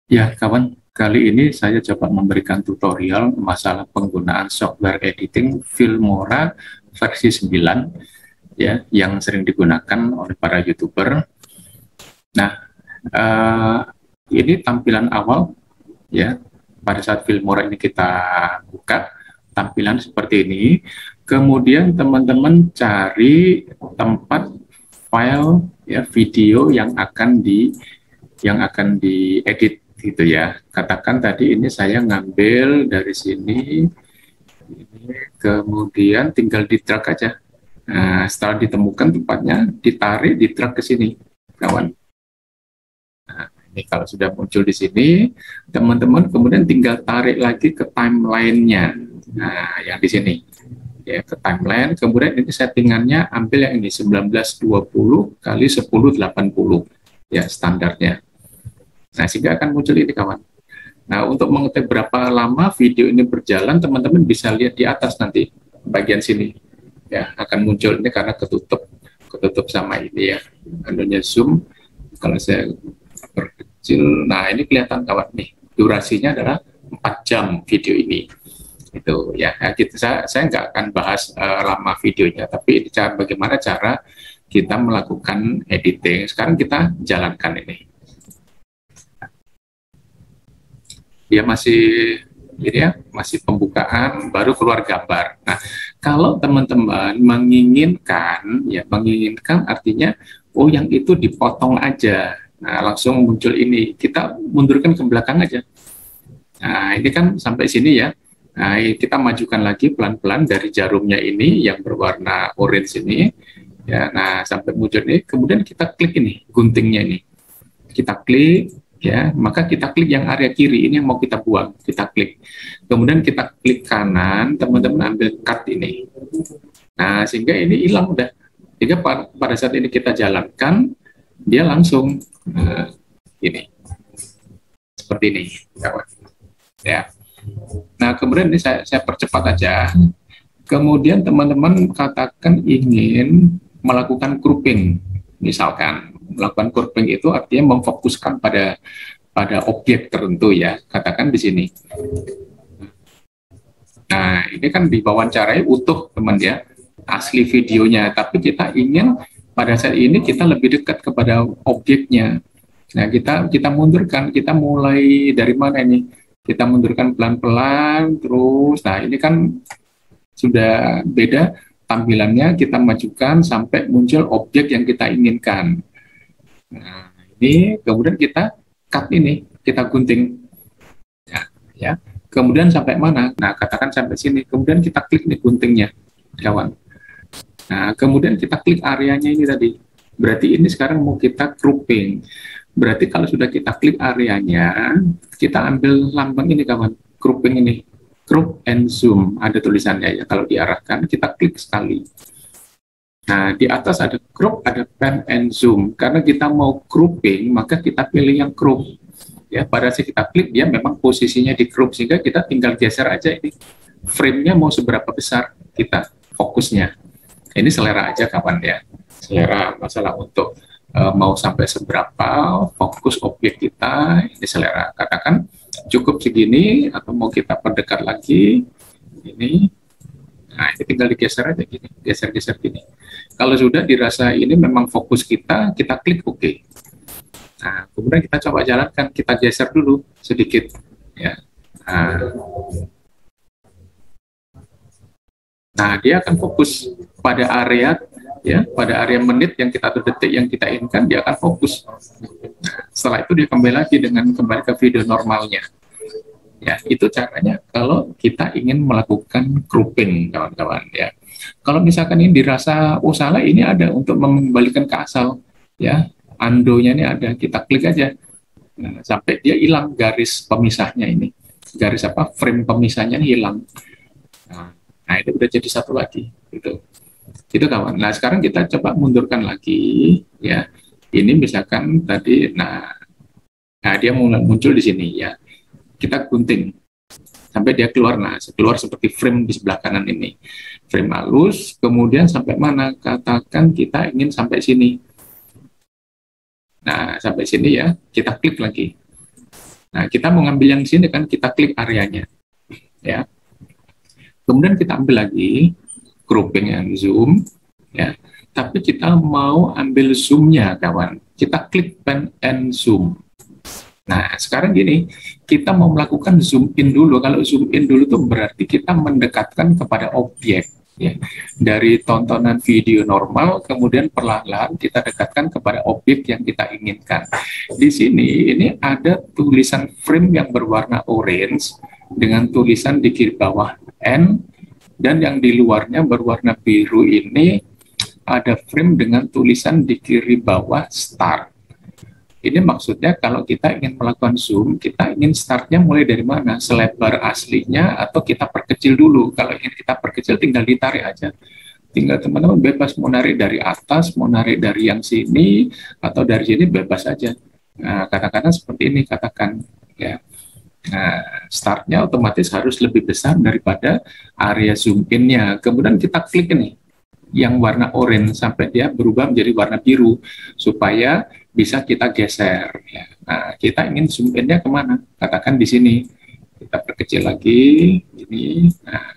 Ya, kawan, kali ini saya coba memberikan tutorial masalah penggunaan software editing Filmora versi 9 ya, yang sering digunakan oleh para YouTuber. Nah, eh, ini tampilan awal ya. Pada saat Filmora ini kita buka, tampilan seperti ini. Kemudian teman-teman cari tempat file ya video yang akan diedit gitu ya. Katakan tadi ini saya ngambil dari sini, ini, kemudian tinggal di drag aja. Nah, setelah ditemukan tempatnya, ditarik, di drag ke sini, kawan. Nah, ini kalau sudah muncul di sini, teman-teman kemudian tinggal tarik lagi ke timeline-nya. Nah, yang di sini ya, ke timeline. Kemudian ini settingannya ambil yang ini 1920 kali 1080 ya, standarnya. Nah, sehingga akan muncul ini, kawan. Nah, untuk mengetahui berapa lama video ini berjalan, teman-teman bisa lihat di atas nanti, bagian sini. Ya, akan muncul ini karena ketutup sama ini ya. Anunya zoom, kalau saya perkecil, nah ini kelihatan kawan nih, durasinya adalah 4 jam video ini. Itu ya, gitu. Saya nggak akan bahas lama videonya, tapi bagaimana cara kita melakukan editing. Sekarang kita jalankan ini. Dia masih ini ya, masih pembukaan, baru keluar gambar. Nah, kalau teman-teman menginginkan artinya, oh yang itu dipotong aja. Nah, langsung muncul ini. Kita mundurkan ke belakang aja. Nah, ini kan sampai sini ya. Nah, kita majukan lagi pelan-pelan dari jarumnya ini yang berwarna orange ini. Ya, nah sampai muncul ini. Kemudian kita klik ini, guntingnya ini. Kita klik, ya, maka kita klik yang area kiri ini yang mau kita buang, kita klik. Kemudian kita klik kanan, teman-teman ambil cut ini. Nah, sehingga ini hilang udah. Sehingga pada saat ini kita jalankan, dia langsung ini. Seperti ini, kawan. Ya. Nah, kemudian ini saya percepat aja. Kemudian teman-teman katakan ingin melakukan grouping, misalkan melakukan grouping itu artinya memfokuskan pada objek tertentu ya, katakan di sini. Nah, ini kan diwawancarai utuh teman ya, asli videonya, tapi kita ingin pada saat ini kita lebih dekat kepada objeknya. Nah, kita mundurkan, kita mulai dari mana ini? Kita mundurkan pelan-pelan terus. Nah, ini kan sudah beda tampilannya, kita majukan sampai muncul objek yang kita inginkan. Nah, ini kemudian kita cut ini, kita gunting. Ya. Kemudian sampai mana? Nah, katakan sampai sini. Kemudian kita klik nih guntingnya, kawan. Nah, kemudian kita klik areanya ini tadi. Berarti ini sekarang mau kita grouping. Berarti kalau sudah kita klik areanya, kita ambil lambang ini, kawan. Grouping ini. Group and zoom, ada tulisannya ya. Kalau diarahkan, kita klik sekali. Nah, di atas ada group, ada pan and zoom. Karena kita mau grouping, maka kita pilih yang group. Ya, pada saat kita klik, dia memang posisinya di group, sehingga kita tinggal geser aja ini. Frame-nya mau seberapa besar kita fokusnya. Ini selera aja, kawan ya. Selera masalah untuk mau sampai seberapa fokus objek kita, ini selera. Katakan cukup segini atau mau kita perdekat lagi ini. Nah, ini tinggal digeser aja gini, geser-geser gini. Kalau sudah dirasa ini memang fokus kita klik OK. Nah, kemudian kita coba jalankan, kita geser dulu sedikit ya. Nah, dia akan fokus pada area ya, pada area menit yang kita atau detik yang kita inginkan, dia akan fokus. Nah, setelah itu dia kembali lagi kembali ke video normalnya. Ya, itu caranya kalau kita ingin melakukan grouping, kawan-kawan ya. Kalau misalkan ini dirasa salah, ini ada untuk mengembalikan ke asal ya. Undo-nya ini ada, kita klik aja. Nah, sampai dia hilang garis pemisahnya ini. Garis apa? Frame pemisahnya hilang. Nah, itu udah jadi satu lagi gitu. Itu kawan. Nah, sekarang kita coba mundurkan lagi ya. Ini misalkan tadi dia muncul di sini ya. Kita gunting sampai dia keluar. Nah, keluar seperti frame di sebelah kanan ini. Frame halus, kemudian sampai mana? Katakan kita ingin sampai sini. Nah, sampai sini ya, kita klik lagi. Nah, kita mau ngambil yang di sini kan, kita klik areanya, ya. Kemudian kita ambil lagi grouping yang zoom, ya. Tapi kita mau ambil zoomnya, kawan. Kita klik pen and zoom. Nah, sekarang gini, kita mau melakukan zoom in dulu. Kalau zoom in dulu tuh berarti kita mendekatkan kepada objek. Ya. Dari tontonan video normal, kemudian perlahan-lahan kita dekatkan kepada objek yang kita inginkan. Di sini, ini ada tulisan frame yang berwarna orange, dengan tulisan di kiri bawah N, dan yang di luarnya berwarna biru ini ada frame dengan tulisan di kiri bawah start. Ini maksudnya kalau kita ingin melakukan zoom, kita ingin startnya mulai dari mana? Selebar aslinya atau kita perkecil dulu? Kalau ingin kita perkecil tinggal ditarik aja. Tinggal teman-teman bebas mau narik dari atas, mau narik dari yang sini, atau dari sini bebas saja. Nah, katakanlah seperti ini, katakan. Ya. Nah, startnya otomatis harus lebih besar daripada area zoom in-nya. Kemudian kita klik ini, yang warna orange sampai dia berubah menjadi warna biru supaya bisa kita geser. Ya. Nah, kita ingin zoom in-nya kemana? Katakan di sini. Kita perkecil lagi. Ini. Nah,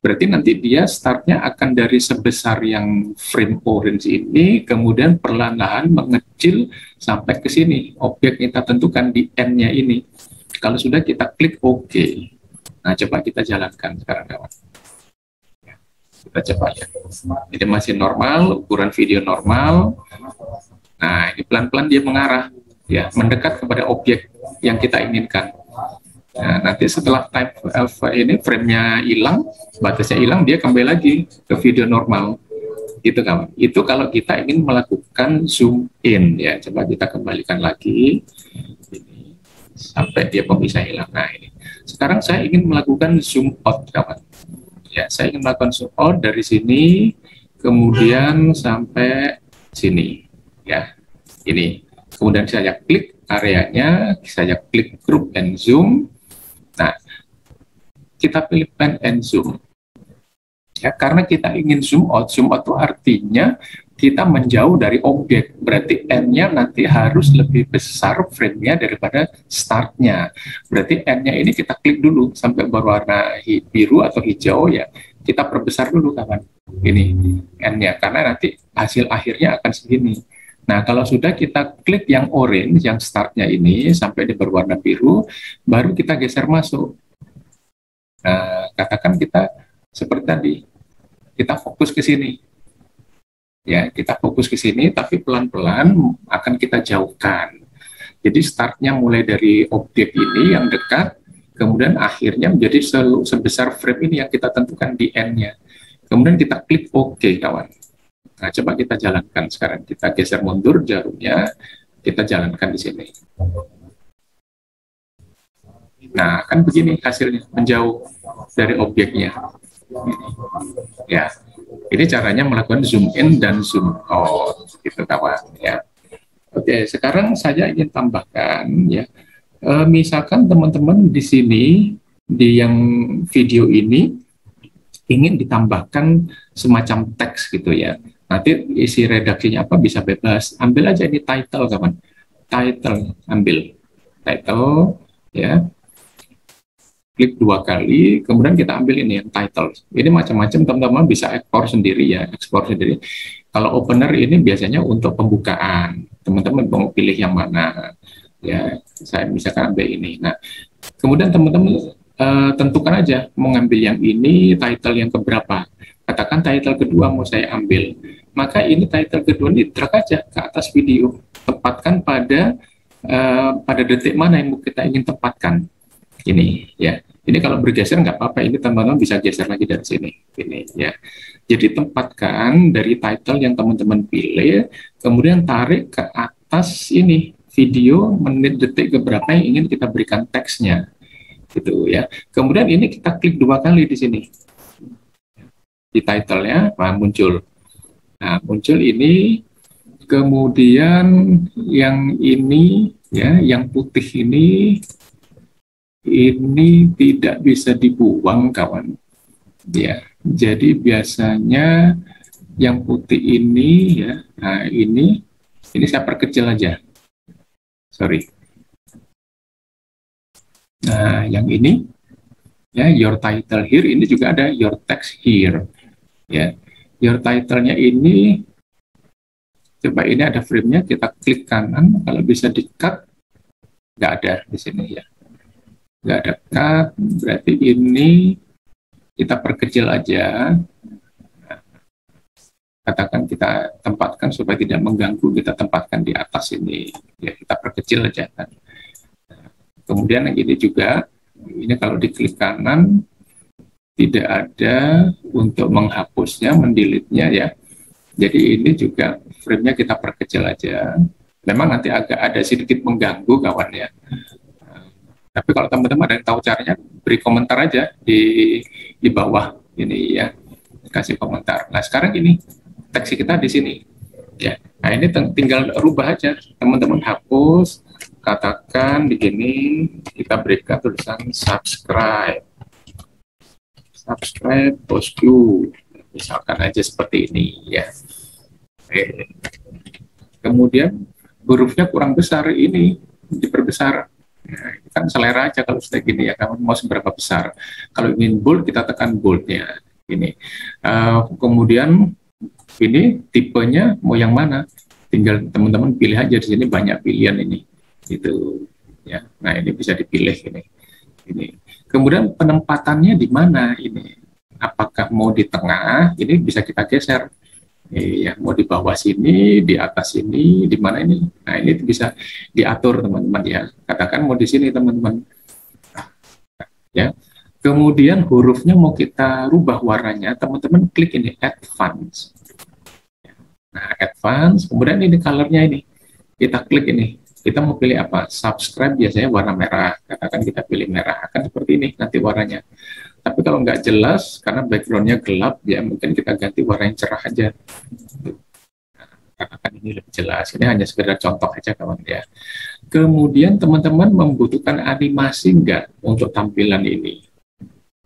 berarti nanti dia startnya akan dari sebesar yang frame orange ini, kemudian perlahan-lahan mengecil sampai ke sini. Objek kita tentukan di N-nya ini. Kalau sudah kita klik OK. Nah, coba kita jalankan sekarang, kawan. Kita coba ya. Ini masih normal, ukuran video normal. Nah, ini pelan-pelan dia mengarah, ya, mendekat kepada objek yang kita inginkan. Nah, nanti setelah ini frame-nya hilang, batasnya hilang, dia kembali lagi ke video normal. Gitu, kawan. Itu kalau kita ingin melakukan zoom in, ya. Coba kita kembalikan lagi. Ini, sampai dia bisa hilang. Nah, ini. Sekarang saya ingin melakukan zoom out, kawan. Ya, saya ingin melakukan zoom out dari sini, kemudian sampai sini, ya, ini. Kemudian saya klik areanya, saya klik group and zoom. Nah, kita pilih pen and zoom. Ya, karena kita ingin zoom out itu artinya kita menjauh dari objek, berarti N-nya nanti harus lebih besar frame-nya daripada start-nya. Berarti N-nya ini kita klik dulu sampai berwarna biru atau hijau, ya. Kita perbesar dulu, kawan. Ini N-nya, karena nanti hasil akhirnya akan segini. Nah, kalau sudah kita klik yang orange, yang start-nya ini sampai di berwarna biru, baru kita geser masuk. Nah, katakan kita seperti tadi, kita fokus ke sini. Ya, kita fokus ke sini, tapi pelan-pelan akan kita jauhkan. Jadi startnya mulai dari objek ini yang dekat, kemudian akhirnya menjadi sebesar frame ini yang kita tentukan di N-nya. Kemudian kita klik OK, kawan. Nah, coba kita jalankan sekarang. Kita geser mundur jarumnya, kita jalankan di sini. Nah, kan begini hasilnya, menjauh dari objeknya. Ya. Ini caranya melakukan zoom in dan zoom out, gitu, kawan, ya. Oke, sekarang saya ingin tambahkan, ya, misalkan teman-teman di sini di yang video ini ingin ditambahkan semacam teks, gitu ya. Nanti isi redaksinya apa bisa bebas. Ambil aja ini title, kawan. Title, ambil title, ya. Klik 2 kali, kemudian kita ambil ini yang title. Ini macam-macam, teman-teman bisa ekspor sendiri, ya, ekspor sendiri. Kalau opener ini biasanya untuk pembukaan, teman-teman mau pilih yang mana, ya. Saya misalkan ambil ini. Nah, kemudian teman-teman tentukan aja mau ngambil yang ini, title yang keberapa. Katakan title kedua mau saya ambil, maka ini title kedua ini drag aja ke atas video, tempatkan pada detik mana yang kita ingin tempatkan. Ini, ya. Ini kalau bergeser nggak apa-apa, ini teman-teman bisa geser lagi dari sini. Ini, ya. Jadi tempatkan dari title yang teman-teman pilih, kemudian tarik ke atas ini video menit detik keberapa yang ingin kita berikan teksnya, gitu, ya. Kemudian ini kita klik 2 kali di sini di title-nya, nah, muncul. Nah, muncul ini, kemudian yang ini, ya, yang putih ini tidak bisa dibuang, kawan, ya. Jadi biasanya yang putih ini, ya, nah ini saya perkecil aja, sorry, Nah, yang ini ya, your title here, ini juga ada your text here. Ya, your title-nya ini, coba ini ada frame-nya, kita klik kanan, kalau bisa di-cut, nggak ada di sini ya. Nggak ada cut, berarti ini kita perkecil aja. Katakan kita tempatkan supaya tidak mengganggu, kita tempatkan di atas ini, ya kita perkecil aja kan. Kemudian yang ini juga, ini kalau diklik kanan tidak ada untuk menghapusnya, mendelete-nya ya. Jadi ini juga frame-nya kita perkecil aja. Memang nanti agak ada sedikit mengganggu kawan ya. Tapi kalau teman-teman ada yang tahu caranya, beri komentar aja di bawah ini ya, kasih komentar. Nah sekarang ini teks kita di sini ya. Nah ini tinggal rubah aja, teman-teman hapus, katakan begini, kita berikan tulisan subscribe bosku, misalkan aja seperti ini ya. Oke. Kemudian hurufnya kurang besar, ini diperbesar. Nah, kan selera aja kalau sudah gini ya, kamu mau seberapa besar. Kalau ingin bold, kita tekan boldnya ini. Kemudian ini tipenya mau yang mana, tinggal teman-teman pilih aja, di sini banyak pilihan ini itu ya. Nah ini bisa dipilih ini kemudian penempatannya di mana, ini apakah mau di tengah, ini bisa kita geser ya, mau di bawah sini, di atas sini, di mana ini. Nah ini bisa diatur teman-teman ya, katakan mau di sini teman-teman ya. Kemudian hurufnya mau kita rubah warnanya, teman-teman klik ini advance. Nah, advance, kemudian ini colornya ini, kita klik ini, kita mau pilih apa? Subscribe biasanya warna merah, katakan kita pilih merah, akan seperti ini nanti warnanya. Tapi kalau nggak jelas, karena backgroundnya gelap, ya mungkin kita ganti warna yang cerah aja. Katakan ini lebih jelas, ini hanya sekedar contoh aja kawan ya. Kemudian teman-teman membutuhkan animasi nggak untuk tampilan ini?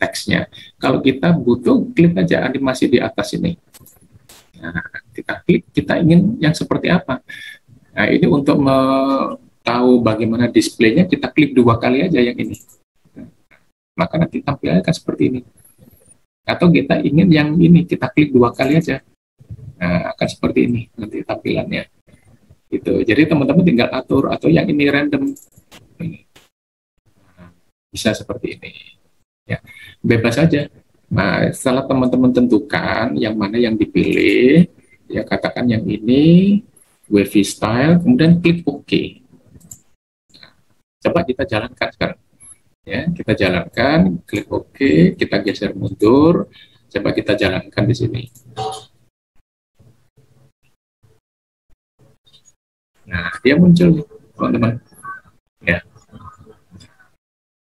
Teksnya. Kalau kita butuh, klik aja animasi di atas ini. Nah, kita klik, kita ingin yang seperti apa. Nah, ini untuk tahu bagaimana displaynya, kita klik 2 kali aja yang ini. Maka nanti tampilannya akan seperti ini. Atau kita ingin yang ini, kita klik 2 kali aja. Nah, akan seperti ini nanti tampilannya. Gitu. Jadi teman-teman tinggal atur, atau yang ini random. Nah, bisa seperti ini. Ya, bebas saja. Nah, setelah teman-teman tentukan yang mana yang dipilih, ya katakan yang ini, wavy style, kemudian klik OK. Coba kita jalankan sekarang. Ya, kita jalankan, klik OK, kita geser mundur, coba kita jalankan di sini. Nah, dia muncul, teman-teman. Ya.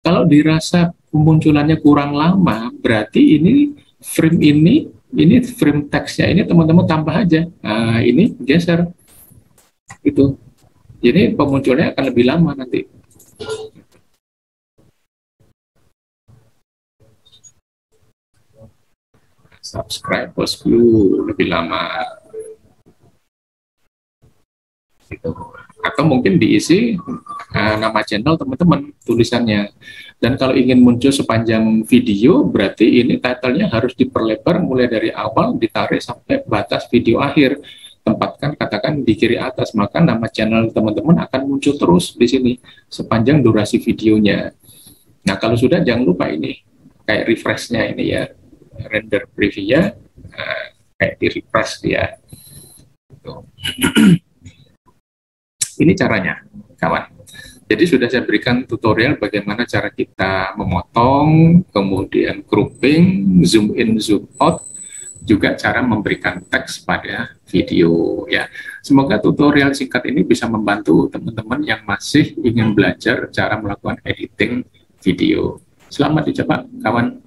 Kalau dirasa pemunculannya kurang lama, berarti ini frame ini frame teksnya ini teman-teman tambah aja. Nah, ini geser. Itu. Jadi pemunculannya akan lebih lama nanti. Subscribe bosku, lebih lama. Gitu. Atau mungkin diisi nama channel teman-teman tulisannya. Dan kalau ingin muncul sepanjang video, berarti ini title-nya harus diperlebar mulai dari awal, ditarik sampai batas video akhir. Tempatkan, katakan di kiri atas, maka nama channel teman-teman akan muncul terus di sini sepanjang durasi videonya. Nah, kalau sudah jangan lupa ini kayak refresh-nya ini ya, render preview-nya kayak di refresh dia. Ini caranya, kawan. Jadi sudah saya berikan tutorial bagaimana cara kita memotong, kemudian grouping, zoom in, zoom out, juga cara memberikan teks pada video ya. Semoga tutorial singkat ini bisa membantu teman-teman yang masih ingin belajar cara melakukan editing video. Selamat dicoba, kawan.